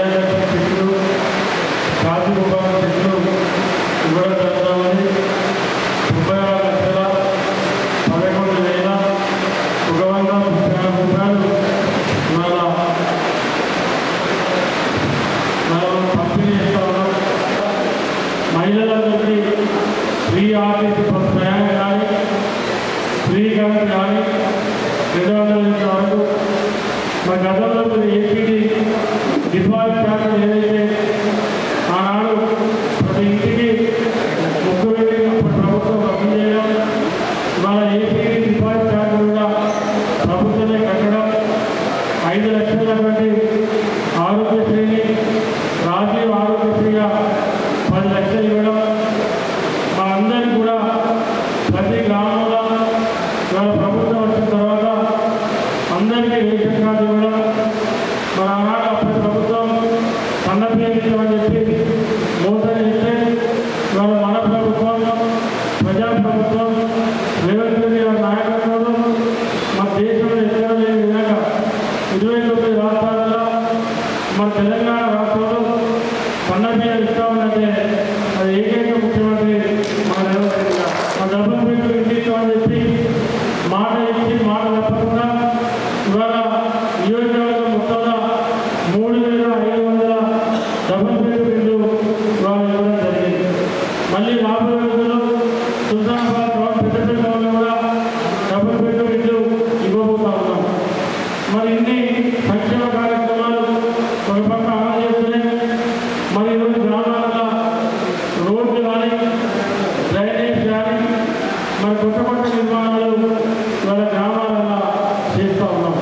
విజయలక్ష్మి చెట్లు, షాదీ ముబారక్ చెట్లు ఇవ్వడం జరుగుతామని 36,11,136 రూపాయలు మనం పంపిణీ చేస్తా ఉన్నాం. మహిళలందరికీ ఫ్రీ ఆర్టీసీ బస్ ప్రయాణం కానీ, ఫ్రీ కరెంట్ కానీ 200 యూనిట్ల వరకు. మన గతంలో ఏపీడీ డిపాజిట్ ఛార్జ్ ఏదైతే ఆనాడు ప్రతి ఇంటికి ముగ్గురు ప్రభుత్వం రద్దు చేయడం, ఇవాళ ఏపీడీ డిపాజిట్ ఛార్జ్ కూడా ప్రభుత్వమే కట్టడం, 5 లక్షల వంటి ఆరోగ్యశ్రీని రాజీవ్ ఆరోగ్యశ్రీగా 10 లక్షలు ఇవ్వడం, మా అందరికీ కూడా ప్రతి గ్రామంలో ఇవాళ ప్రభుత్వం వచ్చిన తర్వాత అందరికీ రేషన్ కార్డు ఇవ్వడం. మన ఆనాడు అప్పటి ప్రభుత్వం సన్నబియ్యం ఇస్తామని చెప్పి మోసం చేస్తే ఇవాళ మన ప్రభుత్వం, ప్రజాప్రభుత్వం, రేవంత్ రెడ్డి గారి నాయకత్వంలో మన దేశంలో ఎక్కడ లేని విధంగా 29 రాష్ట్రాలలో మన తెలంగాణ రాష్ట్రంలో సన్నబియ్యం ఇస్తామనంటే అది ఏకైక ముఖ్యమంత్రి మన రేవంత్ రెడ్డి గారు. మన డబ్బులు పెట్టి ఇంటిస్తామని చెప్పి మాట ఇచ్చి మాట తప్పకుండా ఇవాళ నియోజకవర్గం మొత్తంలో 3,500 డబుల్ బెడ్రూమ్ ఇల్లు ఇవాళ ఇవ్వడం జరిగింది. మళ్ళీ రాబోయే రోజుల్లో సుల్తానాబాద్ పెద్దపల్లి టౌన్లో కూడా డబుల్ బెడ్రూమ్ ఇల్లు ఇవ్వబోతా ఉన్నాం. మరి ఇన్ని సంక్షేమ కార్యక్రమాలు ఒక పక్క అమలు చేస్తున్నాయి. మరి ఈరోజు గ్రామాలలో రోడ్లు కానీ, డ్రైనేజ్ కానీ, మరి కొత్త కొత్త నిర్మాణాలు ఇవాళ గ్రామాలలో చేస్తూ ఉన్నాం.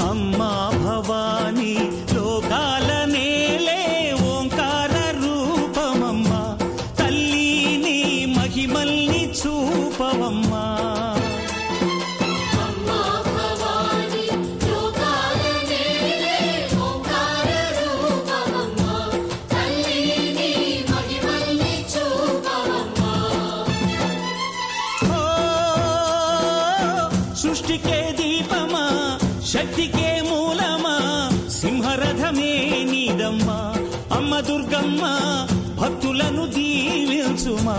అమ్మా భవానీ లోకాల నేలే ఓంకార రూపమమ్మా, తల్లిని మహిమల్ని చూపవమ్మా. సృష్టికే దీపమా, శక్తికే మూలమా, సింహరథమే నీదమ్మా. అమ్మ దుర్గమ్మ భక్తులను దీవించుమా.